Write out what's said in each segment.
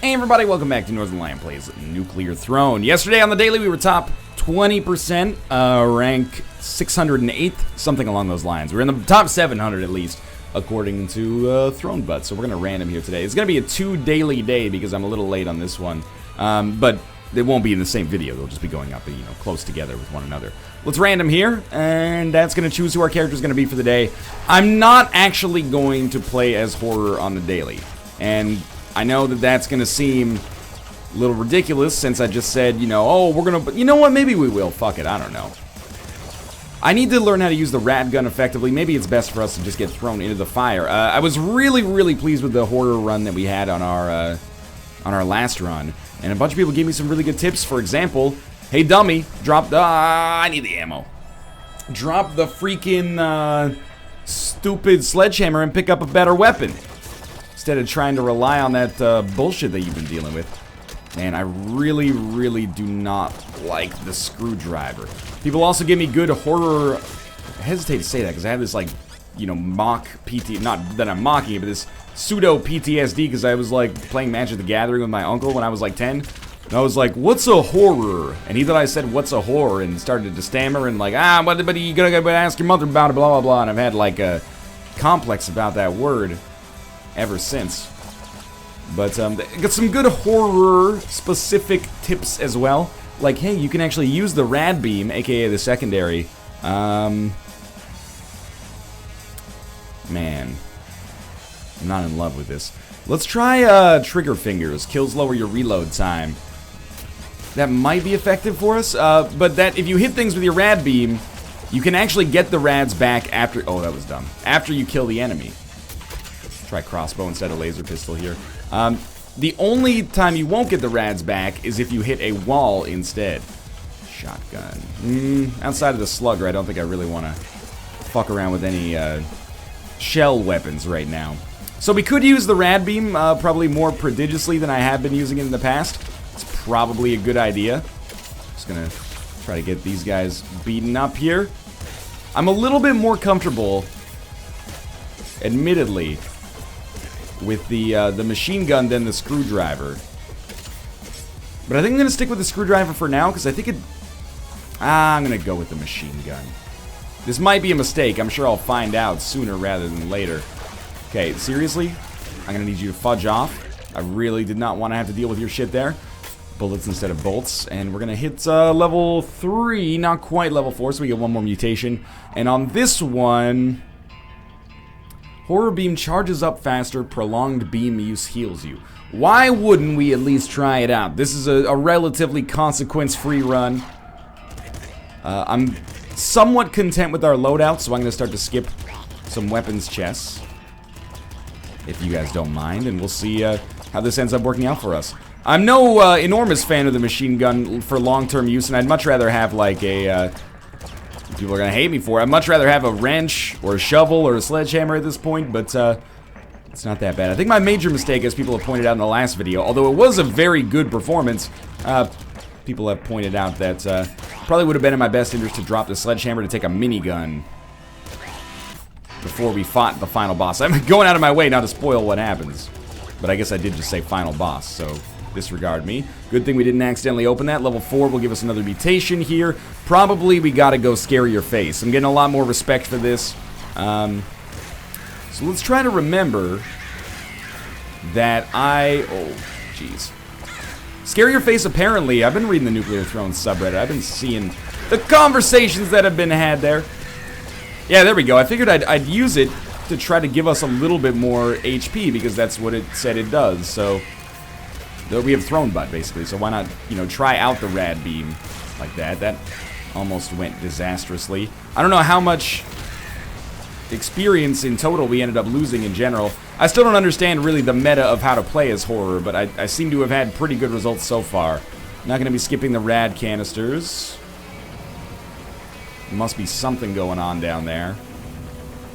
Hey everybody, welcome back to Northernlion Plays Nuclear Throne. Yesterday on the daily we were top 20%, rank 608th, something along those lines. We're in the top 700 at least, according to Throne Butt. So we're going to random here today. It's going to be a 2 daily day because I'm a little late on this one. But they won't be in the same video. They'll just be going up, close together with one another. Let's random here, and that's going to choose who our character is going to be for the day. I'm not actually going to play as Horror on the daily. And I know that that's going to seem a little ridiculous since I just said, oh, we're going to... You know what? Maybe we will. Fuck it. I don't know. I need to learn how to use the rat gun effectively. Maybe it's best for us to just get thrown into the fire. I was really, really pleased with the Horror run that we had on our last run. And a bunch of people gave me some really good tips. For example, hey, dummy, drop the... I need the ammo. Drop the freaking stupid sledgehammer and pick up a better weapon. Instead of trying to rely on that bullshit that you've been dealing with. Man, I really, really do not like the screwdriver. People also give me good horror... I hesitate to say that because I have this, mock PT... Not that I'm mocking it, but this pseudo PTSD because I was, playing Magic the Gathering with my uncle when I was, 10. And I was like, what's a horror? And he thought I said, what's a horror? And started to stammer and but you gotta ask your mother about it, blah, blah, blah. And I've had, a complex about that word ever since. But got some good horror specific tips as well. Like, hey, you can actually use the rad beam, aka the secondary. Man, I'm not in love with this. Let's try trigger fingers. Kills lower your reload time. That might be effective for us. But that if you hit things with your rad beam, you can actually get the rads back after... Oh, that was dumb. After you kill the enemy. Try crossbow instead of laser pistol here. The only time you won't get the rads back is if you hit a wall instead. Shotgun. Outside of the slugger, I don't think I really want to fuck around with any shell weapons right now. So we could use the rad beam probably more prodigiously than I have been using it in the past. It's probably a good idea. Just gonna try to get these guys beaten up here. I'm a little bit more comfortable, admittedly, with the machine gun than the screwdriver. But I think I'm going to stick with the screwdriver for now, because I think it... I'm going to go with the machine gun. This might be a mistake. I'm sure I'll find out sooner rather than later. Okay, seriously? I'm going to need you to fudge off. I really did not want to have to deal with your shit there. Bullets instead of bolts. And we're going to hit level 3, not quite level 4, so we get one more mutation. And on this one... Horror beam charges up faster, prolonged beam use heals you. Why wouldn't we at least try it out? This is a relatively consequence-free run. I'm somewhat content with our loadout, so I'm going to start to skip some weapons chests. If you guys don't mind, and we'll see how this ends up working out for us. I'm no enormous fan of the machine gun for long-term use, and I'd much rather have, a... People are going to hate me for it. I'd much rather have a wrench or a shovel or a sledgehammer at this point, but it's not that bad. I think my major mistake, as people have pointed out in the last video, although it was a very good performance, people have pointed out that probably would have been in my best interest to drop the sledgehammer to take a minigun before we fought the final boss. I'm going out of my way not to spoil what happens, but I guess I did just say final boss, so... disregard me. Good thing we didn't accidentally open that. Level 4 will give us another mutation here. Probably we gotta go scare your face. I'm getting a lot more respect for this. So let's try to remember that oh, jeez. Scare your face, apparently. I've been reading the Nuclear Throne subreddit. I've been seeing the conversations that have been had there. Yeah, there we go. I figured I'd use it to try to give us a little bit more HP because that's what it said it does, so... We have Throne Butt, basically, so why not, try out the rad beam like that. That almost went disastrously. I don't know how much experience in total we ended up losing in general. I still don't understand, really, the meta of how to play as Horror, but I seem to have had pretty good results so far. Not going to be skipping the rad canisters. Must be something going on down there.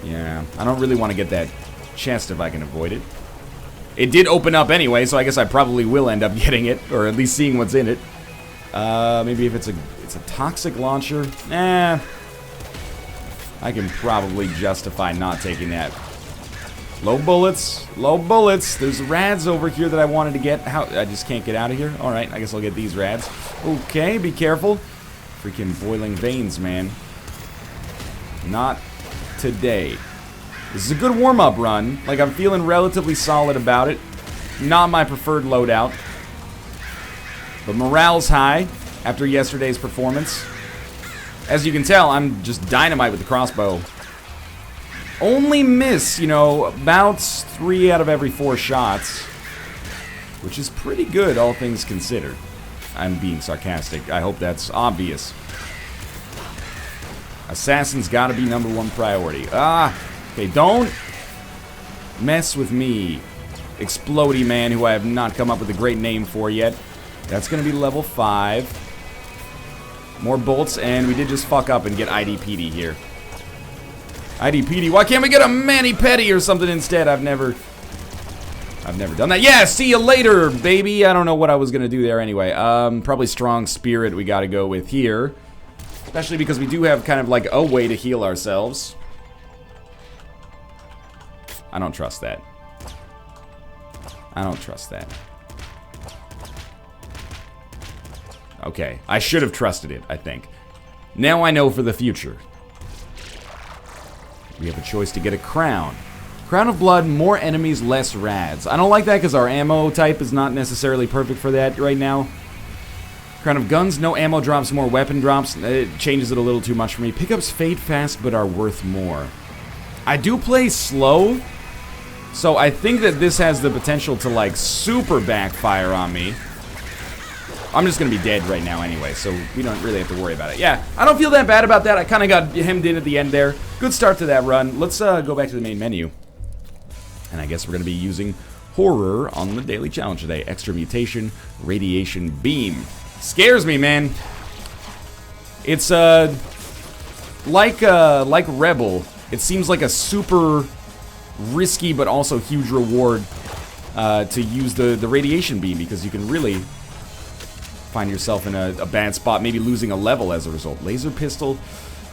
Yeah, I don't really want to get that chest if I can avoid it. It did open up anyway, so I guess I probably will end up getting it, or at least seeing what's in it. Maybe if it's a toxic launcher. I can probably justify not taking that. Low bullets. Low bullets. There's rads over here that I wanted to get. How? I just can't get out of here? Alright, I guess I'll get these rads. Okay, be careful. Freaking boiling veins, man. Not today. This is a good warm-up run. Like, I'm feeling relatively solid about it. Not my preferred loadout. But morale's high after yesterday's performance. As you can tell, I'm just dynamite with the crossbow. Only miss, you know, about 3 out of every 4 shots. Which is pretty good, all things considered. I'm being sarcastic. I hope that's obvious. Assassin's gotta be #1 priority. Ah! Okay, don't mess with me. Explodey man, who I have not come up with a great name for yet. That's gonna be level 5. More bolts, and we did just fuck up and get IDPD here. IDPD, why can't we get a mani-pedi or something instead? I've never done that. Yeah, see you later, baby. I don't know what I was gonna do there anyway. Probably strong spirit we gotta go with here. Especially because we do have kind of like a way to heal ourselves. I don't trust that. I don't trust that. Okay, I should have trusted it, I think. Now I know for the future. We have a choice to get a crown. Crown of Blood, more enemies, less rads. I don't like that because our ammo type is not necessarily perfect for that right now. Crown of Guns, no ammo drops, more weapon drops. It changes it a little too much for me. Pickups fade fast but are worth more. I do play slow, so I think that this has the potential to like super backfire on me. I'm just gonna be dead right now anyway, so we don't really have to worry about it. Yeah, I don't feel that bad about that. I kind of got hemmed in at the end there. Good start to that run. Let's go back to the main menu. And I guess we're gonna be using Horror on the daily challenge today. Extra mutation, radiation beam. Scares me, man. It's like Rebel. It seems like a super risky but also huge reward to use the radiation beam, because you can really find yourself in a bad spot, maybe losing a level as a result. Laser pistol.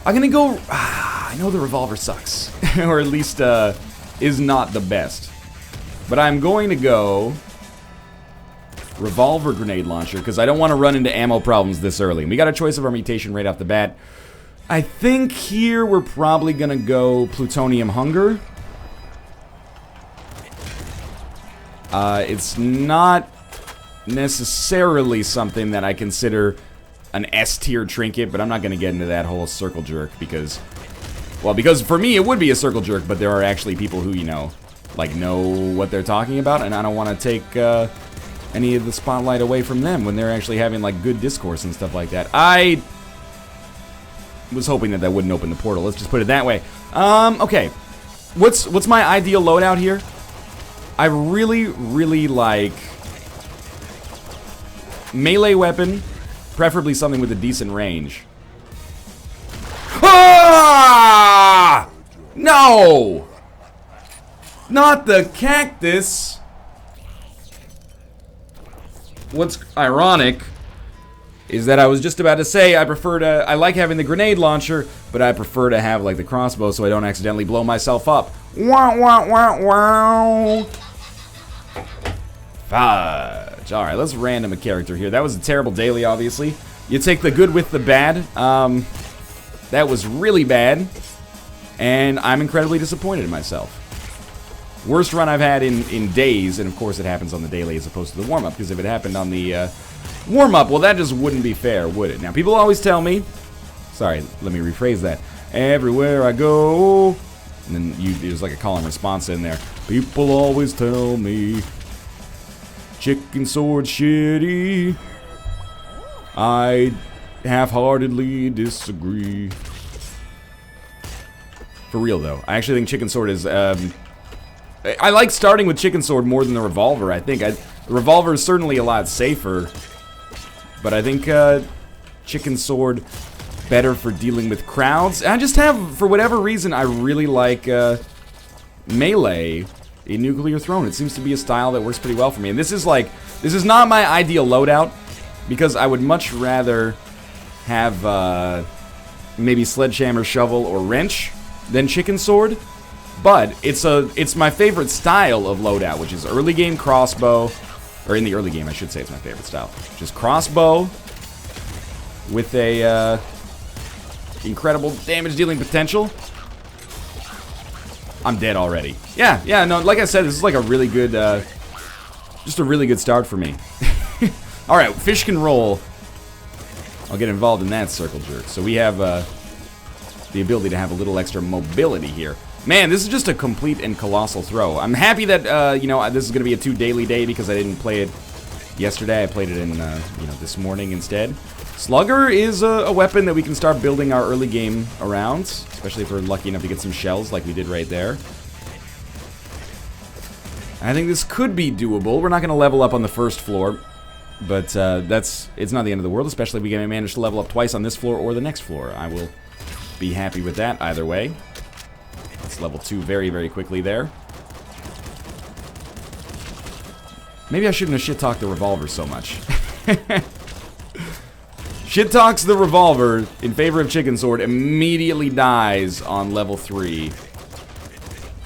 I'm gonna go. I know the revolver sucks, or at least is not the best, but I'm going to go revolver grenade launcher, because I don't want to run into ammo problems this early. And we got a choice of our mutation right off the bat. I think here we're probably gonna go plutonium hunger. It's not necessarily something that I consider an S tier trinket, but I'm not gonna get into that whole circle jerk because, well, because for me it would be a circle jerk, but there are actually people who, you know, like know what they're talking about, and I don't want to take any of the spotlight away from them when they're actually having like good discourse and stuff like that. I was hoping that wouldn't open the portal. Let's just put it that way. Okay. What's my ideal loadout here? I really like melee weapon, preferably something with a decent range. Ah! No! Not the cactus! What's ironic is that I was just about to say I like having the grenade launcher, but I prefer to have like the crossbow so I don't accidentally blow myself up. Wah wah wah wah. Fudge. Alright, let's random a character here. That was a terrible daily, obviously. You take the good with the bad. That was really bad, and I'm incredibly disappointed in myself. Worst run I've had in days, and of course it happens on the daily as opposed to the warm-up, because if it happened on the warm-up, well, that just wouldn't be fair, would it? Now, people always tell me, sorry, let me rephrase that, everywhere I go, and then there's like a call and response in there, people always tell me, chicken sword shitty, I half-heartedly disagree. For real, though, I actually think chicken sword is, I like starting with chicken sword more than the revolver, I think. The revolver is certainly a lot safer, but I think chicken sword better for dealing with crowds. I just have, for whatever reason, I really like melee in Nuclear Throne. It seems to be a style that works pretty well for me. And this is not my ideal loadout, because I would much rather have maybe sledgehammer, shovel, or wrench than chicken sword. But it's my favorite style of loadout, which is early game crossbow, or in the early game, I should say it's my favorite style. Just crossbow with a incredible damage dealing potential. I'm dead already. Yeah, no, like I said, this is like a really good, just a really good start for me. Alright, fish can roll. I'll get involved in that circle jerk. So we have the ability to have a little extra mobility here. Man, this is just a complete and colossal throw. I'm happy that, you know, this is going to be a 2 daily day because I didn't play it yesterday. I played it in, you know, this morning instead. Slugger is a weapon that we can start building our early game around, especially if we're lucky enough to get some shells like we did right there. I think this could be doable. We're not going to level up on the first floor, but it's not the end of the world, especially if we can manage to level up twice on this floor or the next floor. I will be happy with that either way. Let's level 2 very, very quickly there. Maybe I shouldn't have shit-talked the revolver so much. Shit talks the revolver in favor of Chicken Sword, immediately dies on level 3.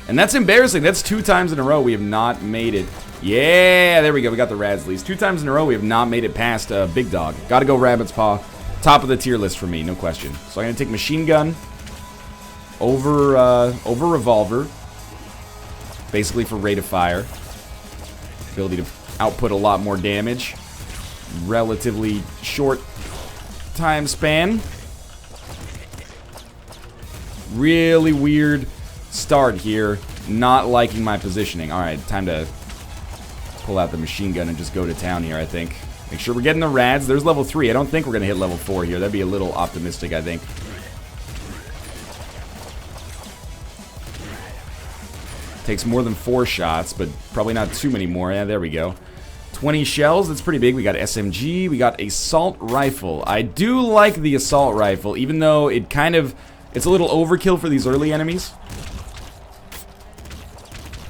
And that's embarrassing. That's 2 times in a row we have not made it. Yeah, there we go. We got the Rads least. 2 times in a row we have not made it past Big Dog. Gotta go Rabbit's Paw. Top of the tier list for me, no question. So I'm gonna take Machine Gun over Revolver. Basically for rate of fire. Ability to output a lot more damage. Relatively short time span. Really weird start here. Not liking my positioning. Alright, time to pull out the machine gun and just go to town here, I think. Make sure we're getting the Rads. There's level 3. I don't think we're going to hit level 4 here. That'd be a little optimistic, I think. Takes more than 4 shots, but probably not too many more. Yeah, there we go. 20 shells, that's pretty big. We got SMG, we got assault rifle. I do like the assault rifle, even though it kind of, it's a little overkill for these early enemies.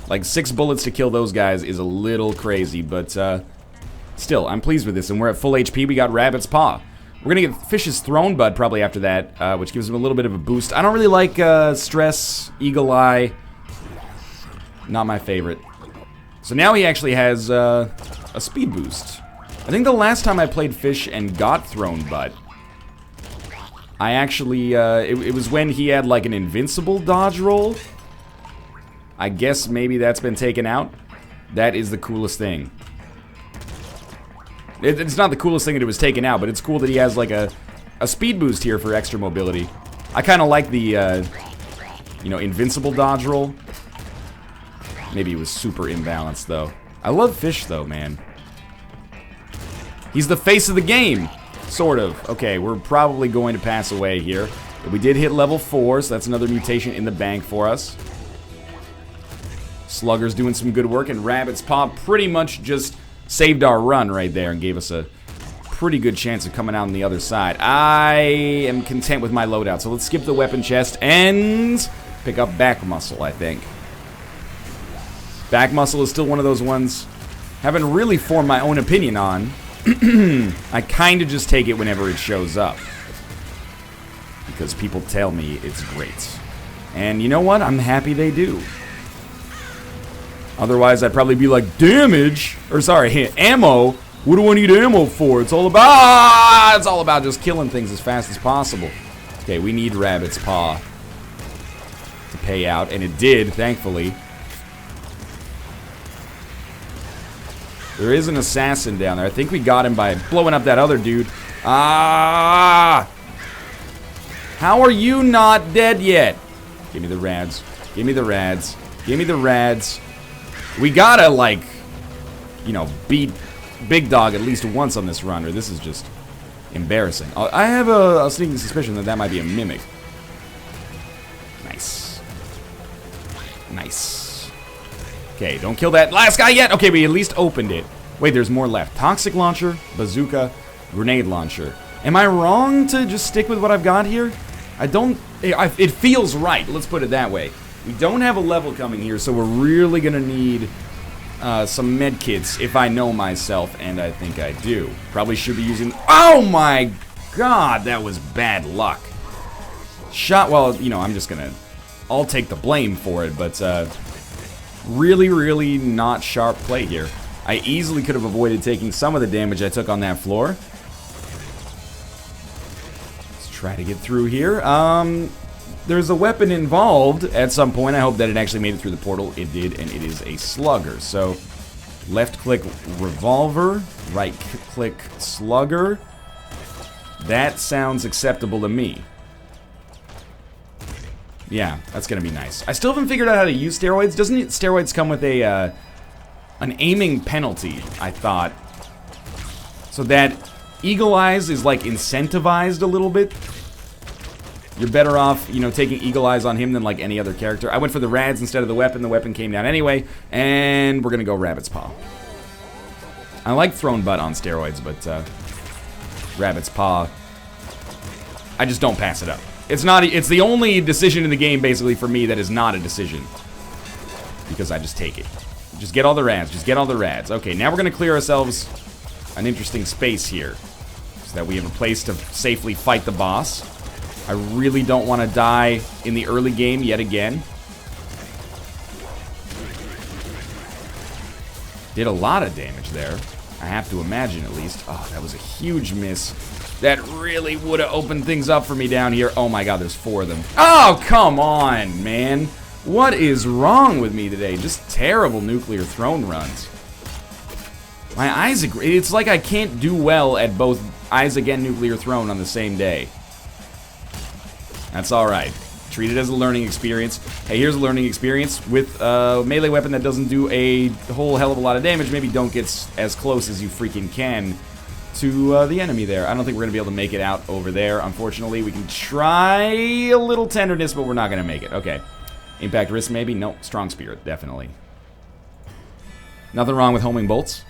Like 6 bullets to kill those guys is a little crazy, but still, I'm pleased with this. And we're at full HP, we got Rabbit's Paw. We're gonna get Fish's Throne Bud probably after that, which gives him a little bit of a boost. I don't really like Stress, Eagle Eye. Not my favorite. So now he actually has a speed boost. I think the last time I played Fish and got Throne Bud, I actually, it was when he had like an invincible dodge roll. I guess maybe that's been taken out. That is the coolest thing. It's not the coolest thing that it was taken out, but it's cool that he has like a speed boost here for extra mobility. I kind of like the, you know, invincible dodge roll. Maybe it was super imbalanced, though. I love Fish, though, man. He's the face of the game, sort of. Okay, we're probably going to pass away here. But we did hit level 4, so that's another mutation in the bank for us. Slugger's doing some good work, and Rabbit's Paw pretty much just saved our run right there and gave us a pretty good chance of coming out on the other side. I am content with my loadout, so let's skip the weapon chest and pick up back muscle, I think. Back muscle is still one of those ones haven't really formed my own opinion on. I kind of just take it whenever it shows up. Because people tell me it's great. And you know what? I'm happy they do. Otherwise, I'd probably be like, damage? Or sorry, ammo? What do I need ammo for? It's all about just killing things as fast as possible. Okay, we need Rabbit's Paw to pay out. And it did, thankfully. There is an assassin down there. I think we got him by blowing up that other dude. Ah! How are you not dead yet? Give me the Rads. Give me the Rads. Give me the Rads. We gotta, like, you know, beat Big Dog at least once on this run, or this is just embarrassing. I have a sneaking suspicion that that might be a mimic. Nice. Nice. Okay, don't kill that last guy yet. Okay, we at least opened it. Wait, there's more left. Toxic launcher, bazooka, grenade launcher. Am I wrong to just stick with what I've got here? I don't... It feels right. Let's put it that way. We don't have a level coming here, so we're really going to need some med kits if I know myself, and I think I do. Probably should be using... Oh my god, that was bad luck. Shot... Well, you know, I'm just going to... I'll take the blame for it, but really, really not sharp play here. I easily could have avoided taking some of the damage I took on that floor. Let's try to get through here. There's a weapon involved at some point. I hope that it actually made it through the portal. It did, and it is a slugger. So, left-click revolver, right-click slugger. That sounds acceptable to me. Yeah, that's gonna be nice. I still haven't figured out how to use steroids. Doesn't steroids come with a an aiming penalty, I thought, so that Eagle Eyes is like incentivized a little bit? You're better off, you know, taking Eagle Eyes on him than like any other character. I went for the rads instead of the weapon. The weapon came down anyway, and we're gonna go Rabbit's Paw. I like Throne Butt on steroids, but Rabbit's Paw, I just don't pass it up. It's the only decision in the game, basically, for me that is not a decision. Because I just take it. Just get all the rads. Just get all the rads. Okay, now we're going to clear ourselves an interesting space here. So that we have a place to safely fight the boss. I really don't want to die in the early game yet again. Did a lot of damage there. I have to imagine, at least. Oh, that was a huge miss. That really would have opened things up for me down here. Oh my god, there's 4 of them. Oh, come on, man. What is wrong with me today? Just terrible nuclear throne runs. My Isaac, it's like I can't do well at both Isaac and nuclear throne on the same day. That's alright. Treat it as a learning experience. Hey, here's a learning experience. With a melee weapon that doesn't do a whole hell of a lot of damage, maybe don't get as close as you freaking can to the enemy there. I don't think we're going to be able to make it out over there, unfortunately. We can try a little tenderness, but we're not going to make it. Okay. Impact wrist, maybe? No. Strong spirit, definitely. Nothing wrong with homing bolts.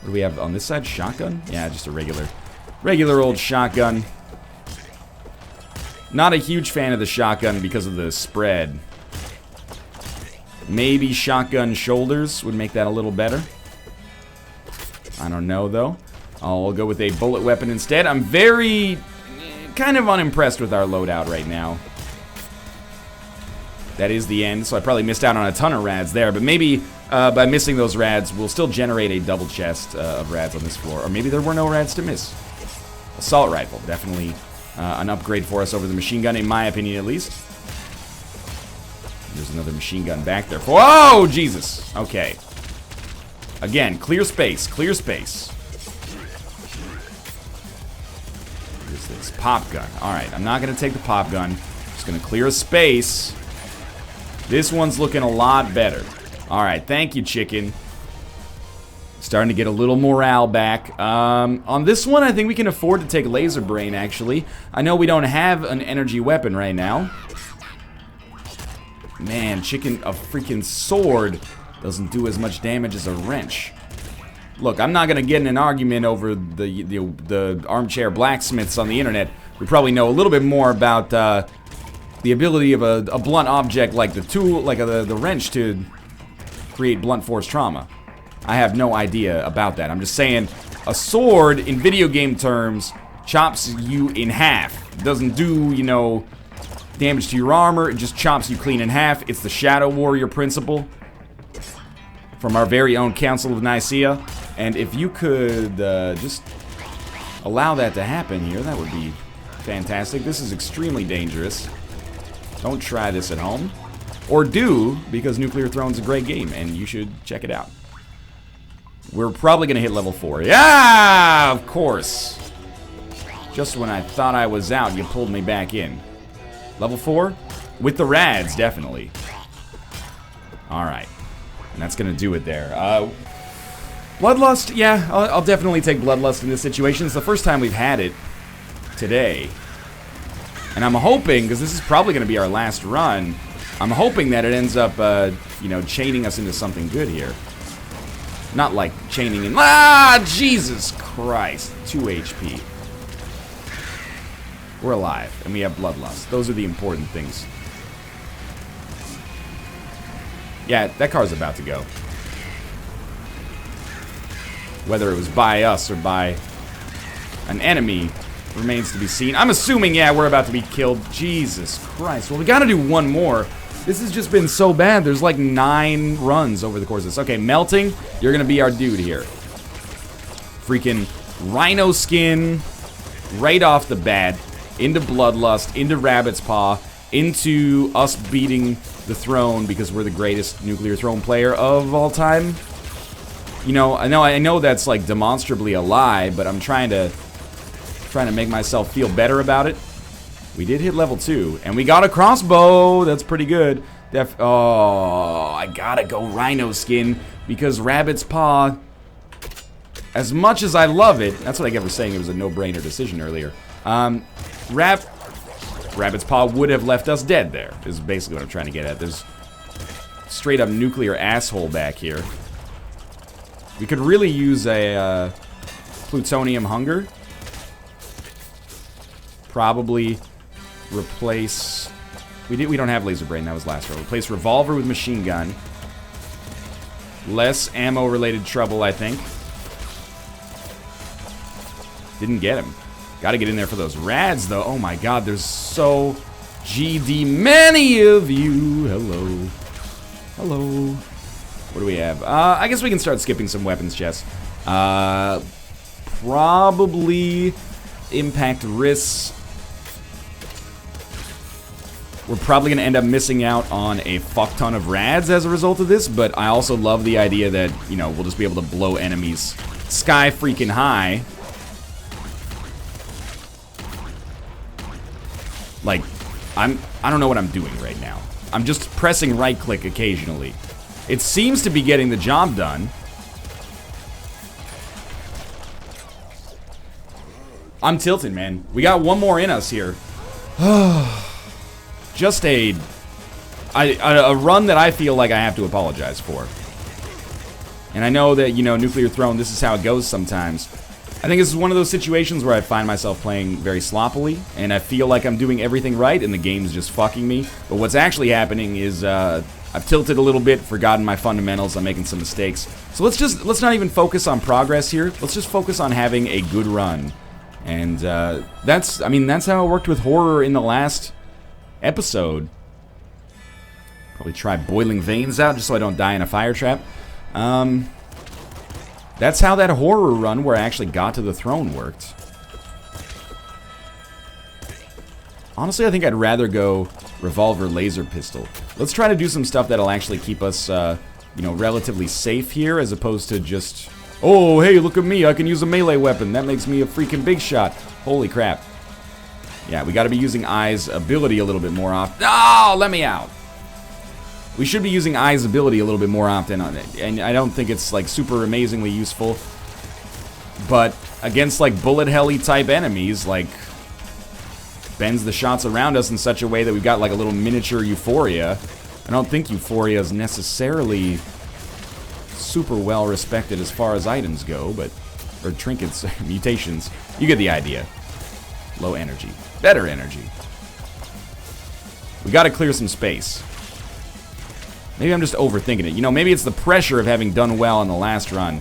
What do we have on this side? Shotgun? Yeah, just a regular old shotgun. Not a huge fan of the shotgun because of the spread. Maybe shotgun shoulders would make that a little better. I don't know, though. I'll go with a bullet weapon instead. I'm very, kind of unimpressed with our loadout right now. That is the end, so I probably missed out on a ton of rads there, but maybe by missing those rads, we'll still generate a double chest of rads on this floor. Or maybe there were no rads to miss. Assault rifle, definitely an upgrade for us over the machine gun, in my opinion at least. There's another machine gun back there. Whoa, Jesus! Okay. Again, clear space, clear space. Here's this pop gun. Alright, I'm not going to take the pop gun. Just going to clear a space. This one's looking a lot better. Alright, thank you, chicken. Starting to get a little morale back. On this one, I think we can afford to take Laser Brain, actually. I know we don't have an energy weapon right now. Man, chicken, a freaking sword doesn't do as much damage as a wrench. Look, I'm not going to get in an argument over the armchair blacksmiths on the internet. We probably know a little bit more about the ability of a blunt object like the tool, like the wrench, to create blunt force trauma. I have no idea about that. I'm just saying, a sword, in video game terms, chops you in half. It doesn't do, you know, damage to your armor. It just chops you clean in half. It's the Shadow Warrior principle from our very own Council of Nicaea. And if you could just allow that to happen here, that would be fantastic. This is extremely dangerous. Don't try this at home. Or do, because Nuclear Throne's a great game, and you should check it out. We're probably going to hit level 4. Yeah, of course. Just when I thought I was out, you pulled me back in. Level 4? With the rads, definitely. Alright. And that's going to do it there. Bloodlust? Yeah, I'll definitely take Bloodlust in this situation. It's the first time we've had it today. And I'm hoping, because this is probably going to be our last run, I'm hoping that it ends up, you know, chaining us into something good here. Not like chaining in... Ah, Jesus Christ. 2 HP. We're alive, and we have Bloodlust. Those are the important things. Yeah, that car's about to go. Whether it was by us or by an enemy, remains to be seen. I'm assuming, yeah, we're about to be killed. Jesus Christ. Well, we gotta do one more. This has just been so bad. There's like 9 runs over the course of this. Okay, melting. You're gonna be our dude here. Freaking rhino skin right off the bat. Into bloodlust, into rabbit's paw, into us beating the throne because we're the greatest nuclear throne player of all time. You know, I know that's like demonstrably a lie, but I'm trying to make myself feel better about it. We did hit level 2, and we got a crossbow. That's pretty good. Oh, I gotta go rhino skin because rabbit's paw, as much as I love it, that's what I kept saying, it was a no-brainer decision earlier. Rabbit's paw would have left us dead there, is basically what I'm trying to get at. There's straight up nuclear asshole back here. We could really use a plutonium hunger. Probably replace... We don't have laser brain, that was last row. Replace revolver with machine gun. Less ammo-related trouble, I think. Didn't get him. Gotta get in there for those rads, though. Oh my god, there's so GD many of you. Hello. Hello. What do we have? I guess we can start skipping some weapons chests. Probably impact risks. We're probably going to end up missing out on a fuck ton of rads as a result of this, but I also love the idea that, you know, we'll just be able to blow enemies sky freaking high. Like, I don't know what I'm doing right now. I'm just pressing right click occasionally. It seems to be getting the job done. I'm tilted, man. We got one more in us here. Just a run that I feel like I have to apologize for. And I know that, you know, Nuclear Throne, this is how it goes sometimes. I think this is one of those situations where I find myself playing very sloppily, and I feel like I'm doing everything right, and the game's just fucking me. But what's actually happening is, I've tilted a little bit, forgotten my fundamentals, I'm making some mistakes. So let's not even focus on progress here. Let's just focus on having a good run. And, that's how it worked with horror in the last episode. Probably try boiling veins out just so I don't die in a fire trap. That's how that horror run where I actually got to the throne worked. Honestly, I think I'd rather go revolver laser pistol. Let's try to do some stuff that'll actually keep us, you know, relatively safe here as opposed to just, oh, hey, look at me, I can use a melee weapon. That makes me a freaking big shot. Holy crap. Yeah, we gotta be using Eye's ability a little bit more often. Oh, let me out. We should be using Eye's ability a little bit more often on it, and I don't think it's like super amazingly useful. But against like bullet helly type enemies, like bends the shots around us in such a way that we've got like a little miniature Euphoria. I don't think Euphoria is necessarily super well respected as far as items go, but or trinkets, mutations. You get the idea. Low energy, better energy. We got to clear some space. Maybe I'm just overthinking it. You know, maybe it's the pressure of having done well in the last run.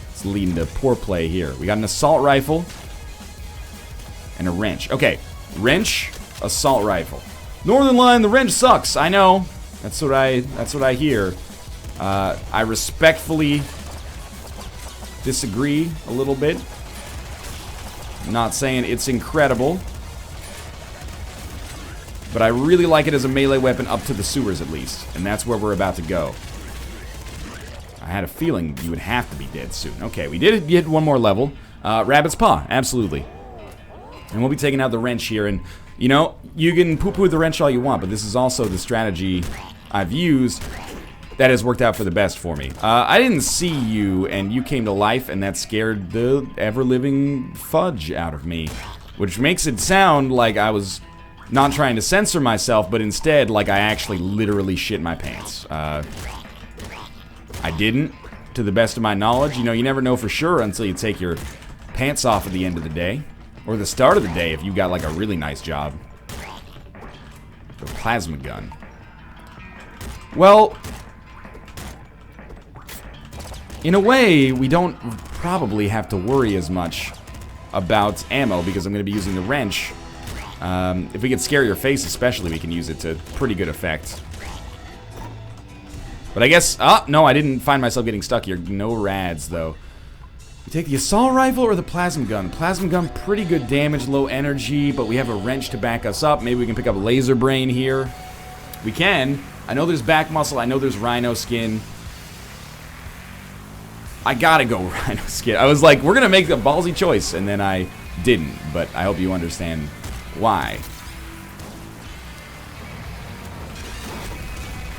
It's leading to poor play here. We got an assault rifle and a wrench. Okay, wrench, assault rifle. Northernlion, the wrench sucks. I know. That's what I hear. I respectfully disagree a little bit. I'm not saying it's incredible, but I really like it as a melee weapon up to the sewers at least, and that's where we're about to go. I had a feeling you would have to be dead soon. Okay, we did get one more level. Rabbit's Paw, absolutely. And we'll be taking out the wrench here, and, you know, you can poo-poo the wrench all you want, but this is also the strategy I've used that has worked out for the best for me. I didn't see you, and you came to life, and that scared the ever-living fudge out of me, which makes it sound like I was not trying to censor myself, but instead, like I actually literally shit my pants. I didn't, to the best of my knowledge. You know, you never know for sure until you take your pants off at the end of the day. Or the start of the day if you got like a really nice job. The plasma gun. Well, in a way, we don't probably have to worry as much about ammo because I'm going to be using the wrench. If we could scare your face especially, we can use it to pretty good effect. But I guess... Oh, no, I didn't find myself getting stuck here. No rads, though. We take the assault rifle or the plasma gun? Plasma gun, pretty good damage, low energy, but we have a wrench to back us up. Maybe we can pick up laser brain here. We can. I know there's back muscle. I know there's rhino skin. I gotta go rhino skin. I was like, we're gonna make a ballsy choice, and then I didn't. But I hope you understand why.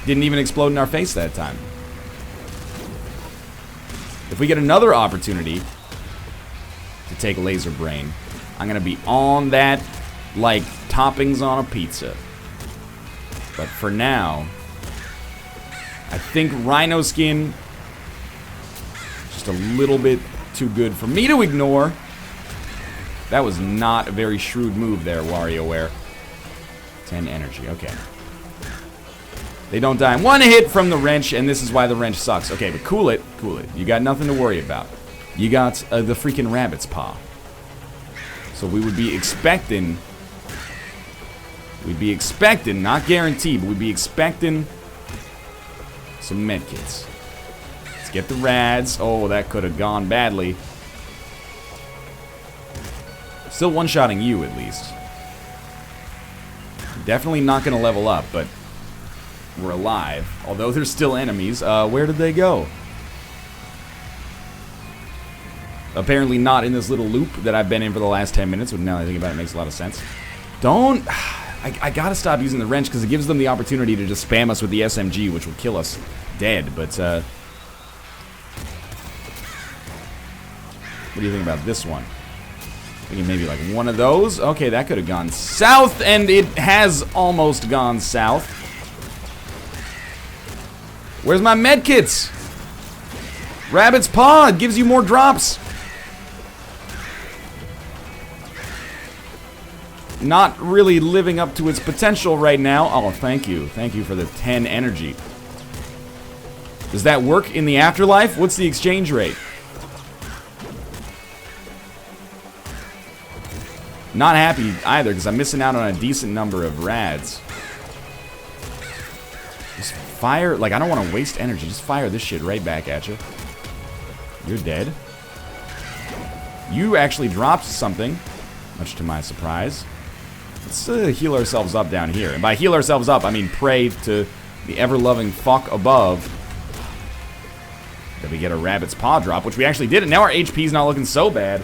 Didn't even explode in our face that time. If we get another opportunity to take laser brain, I'm gonna be on that like toppings on a pizza. But for now, I think rhino skin just a little bit too good for me to ignore. That was not a very shrewd move there, WarioWare. 10 energy, okay. They don't die in one hit from the wrench, and this is why the wrench sucks. Okay, but cool it, cool it. You got nothing to worry about. You got the freaking rabbit's paw. So we would be expecting... We'd be expecting, not guaranteed, but we'd be expecting some medkits. Let's get the rads. Oh, that could have gone badly. Still one-shotting you, at least. Definitely not going to level up, but we're alive. Although there's still enemies. Where did they go? Apparently not in this little loop that I've been in for the last 10 minutes, which now that I think about it makes a lot of sense. Don't... I gotta stop using the wrench because it gives them the opportunity to just spam us with the SMG, which will kill us dead, but, what do you think about this one? Thinking maybe like one of those? Okay, that could have gone south, and it has almost gone south. Where's my medkits? Rabbit's paw, it gives you more drops. Not really living up to its potential right now. Oh, thank you. Thank you for the 10 energy. Does that work in the afterlife? What's the exchange rate? Not happy either, because I'm missing out on a decent number of rads. Just fire, like, I don't want to waste energy. Just fire this shit right back at you. You're dead. You actually dropped something, much to my surprise. Let's heal ourselves up down here. And by heal ourselves up, I mean pray to the ever-loving fuck above that we get a rabbit's paw drop, which we actually did. And now our HP's not looking so bad.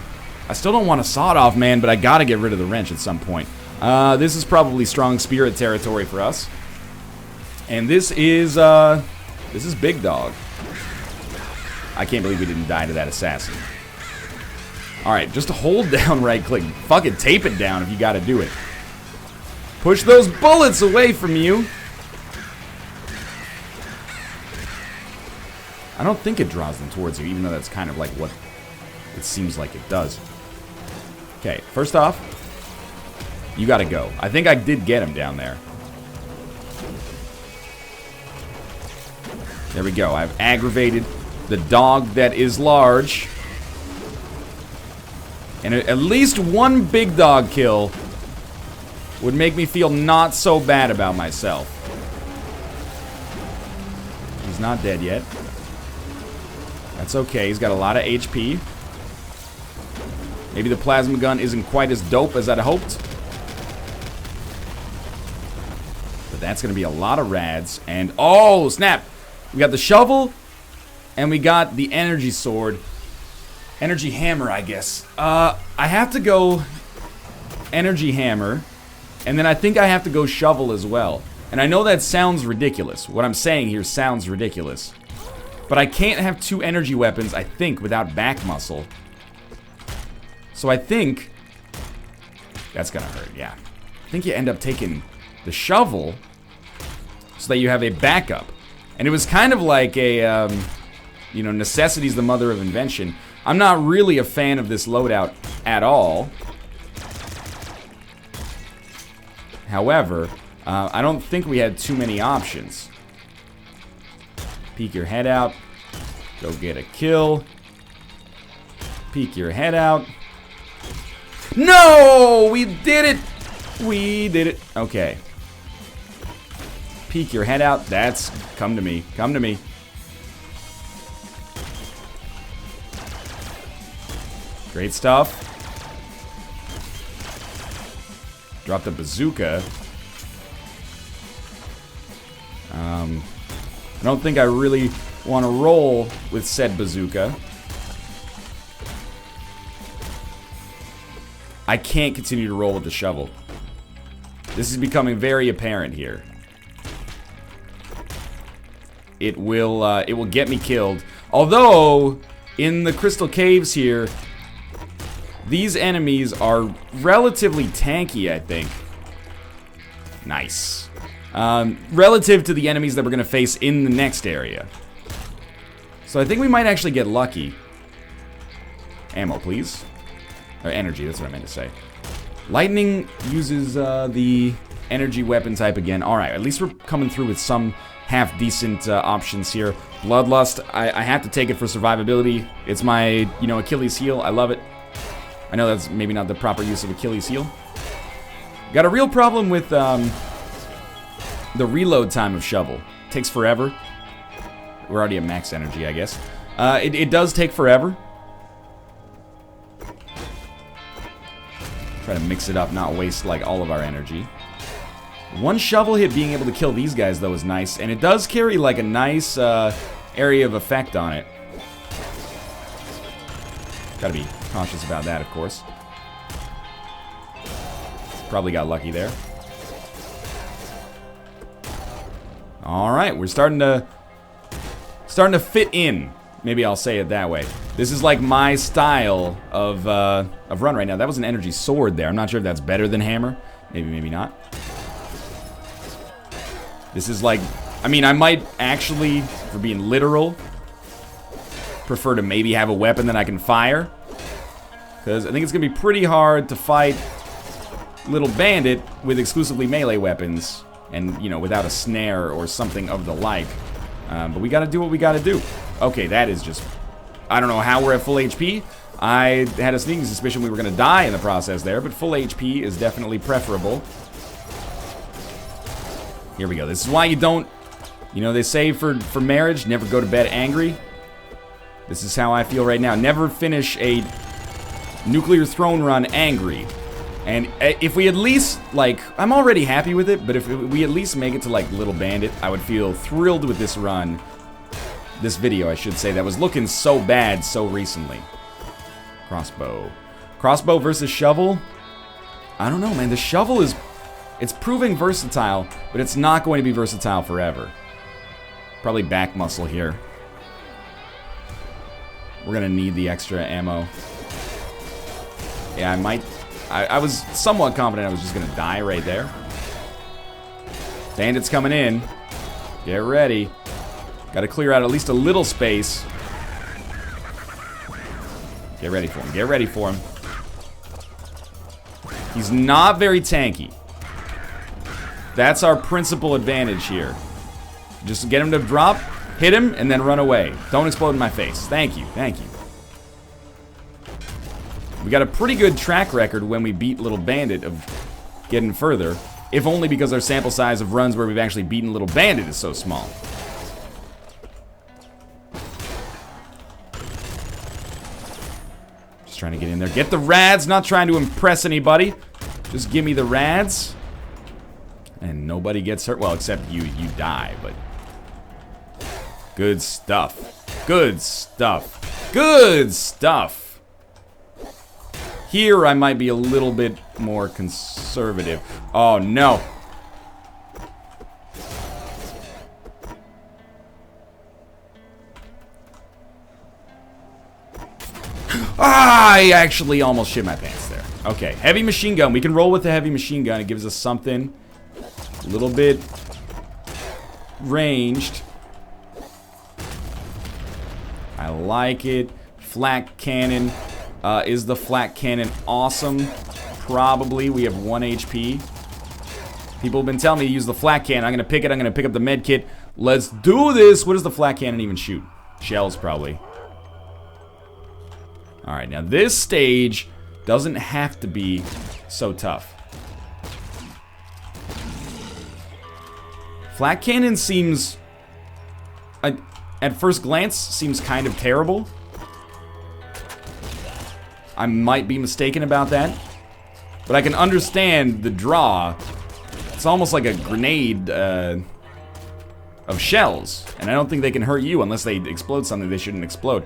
I still don't want a sawed-off, man, but I gotta get rid of the wrench at some point. This is probably strong spirit territory for us. And this is Big Dog. I can't believe we didn't die to that assassin. Alright, just hold down right-click. Fucking tape it down if you gotta do it. Push those bullets away from you. I don't think it draws them towards you, even though that's kind of like what it seems like it does. Okay, first off, you gotta go. I think I did get him down there. There we go. I've aggravated the dog that is large. And at least one big dog kill would make me feel not so bad about myself. He's not dead yet. That's okay. He's got a lot of HP. Maybe the plasma gun isn't quite as dope as I'd hoped. But that's going to be a lot of rads. And, oh, snap. We got the shovel. And we got the energy sword. Energy hammer, I guess. I have to go energy hammer. And then I think I have to go shovel as well. And I know that sounds ridiculous. What I'm saying here sounds ridiculous. But I can't have two energy weapons, I think, without back muscle. So I think... That's gonna hurt, yeah. I think you end up taking the shovel so that you have a backup. And it was kind of like a, you know, necessity's the mother of invention. I'm not really a fan of this loadout at all. However, I don't think we had too many options. Peek your head out. Go get a kill. Peek your head out. No! We did it! We did it. Okay. Peek your head out. That's... Come to me. Come to me. Great stuff. Drop the bazooka. I don't think I really want to roll with said bazooka. I can't continue to roll with the shovel. This is becoming very apparent here. It will get me killed. Although, in the crystal caves here, these enemies are relatively tanky, I think. Nice. Relative to the enemies that we're going to face in the next area. So I think we might actually get lucky. Ammo, please. Or energy, that's what I meant to say. Lightning uses the energy weapon type again. Alright, at least we're coming through with some half-decent options here. Bloodlust, I have to take it for survivability. It's my, you know, Achilles heel. I love it. I know that's maybe not the proper use of Achilles heel. Got a real problem with the reload time of shovel. Takes forever. We're already at max energy, I guess. It does take forever. Try to mix it up, not waste like all of our energy. One shovel hit being able to kill these guys though is nice, and it does carry like a nice area of effect on it. Gotta be cautious about that, of course. Probably got lucky there. Alright, we're starting to fit in. Maybe I'll say it that way. This is like my style of run right now. That was an energy sword there. I'm not sure if that's better than hammer. Maybe, maybe not. This is like... I mean, I might actually, for being literal, prefer to maybe have a weapon that I can fire. Because I think it's going to be pretty hard to fight Little Bandit with exclusively melee weapons. And, you know, without a snare or something of the like. But we gotta do what we gotta do. Okay, that is just... I don't know how we're at full HP. I had a sneaking suspicion we were gonna die in the process there, but full HP is definitely preferable. Here we go. This is why you don't... You know, they say for marriage, never go to bed angry. This is how I feel right now. Never finish a nuclear throne run angry. And if we at least, like, I'm already happy with it, but if we at least make it to, like, Little Bandit, I would feel thrilled with this run. This video, I should say, that was looking so bad so recently. Crossbow. Crossbow versus shovel? I don't know, man. The shovel is... It's proving versatile, but it's not going to be versatile forever. Probably back muscle here. We're gonna need the extra ammo. Yeah, I might... I was somewhat confident I was just gonna die right there. Bandits coming in. Get ready. Gotta clear out at least a little space. Get ready for him. Get ready for him. He's not very tanky. That's our principal advantage here. Just get him to drop, hit him, and then run away. Don't explode in my face. Thank you. Thank you. We got a pretty good track record when we beat Little Bandit of getting further. If only because our sample size of runs where we've actually beaten Little Bandit is so small. Just trying to get in there. Get the rads, not trying to impress anybody. Just give me the rads. And nobody gets hurt. Well, except you die, but... Good stuff. Good stuff. Good stuff. Here, I might be a little bit more conservative. Oh, no. I actually almost shit my pants there. Okay, heavy machine gun. We can roll with the heavy machine gun. It gives us something a little bit ranged. I like it. Flak cannon. Is the flak cannon awesome? Probably. We have 1 HP. People have been telling me to use the flak cannon. I'm gonna pick it. I'm gonna pick up the med kit. Let's do this. What does the flak cannon even shoot? Shells, probably. Alright, now this stage Doesn't have to be so tough. Flak Cannon seems, at first glance, seems kind of terrible. I might be mistaken about that. But I can understand the draw. It's almost like a grenade of shells. And I don't think they can hurt you unless they explode something they shouldn't explode.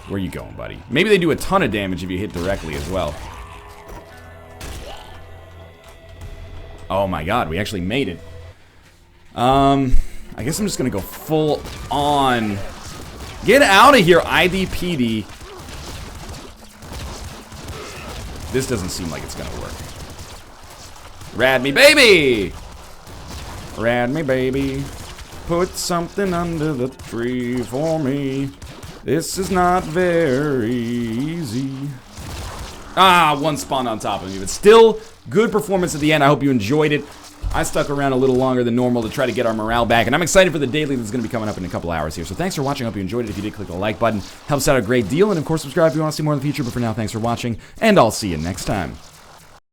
Where are you going, buddy? Maybe they do a ton of damage if you hit directly as well. Oh my god, we actually made it. I guess I'm just gonna go full on. Get out of here, IDPD. This doesn't seem like it's gonna work. Rad me, baby! Rad me, baby. Put something under the tree for me. This is not very easy. Ah, one spawned on top of me, but still, good performance at the end. I hope you enjoyed it. I stuck around a little longer than normal to try to get our morale back, and I'm excited for the daily that's going to be coming up in a couple hours here. So thanks for watching. I hope you enjoyed it. If you did, click the like button. Helps out a great deal, and of course, subscribe if you want to see more in the future. But for now, thanks for watching, and I'll see you next time.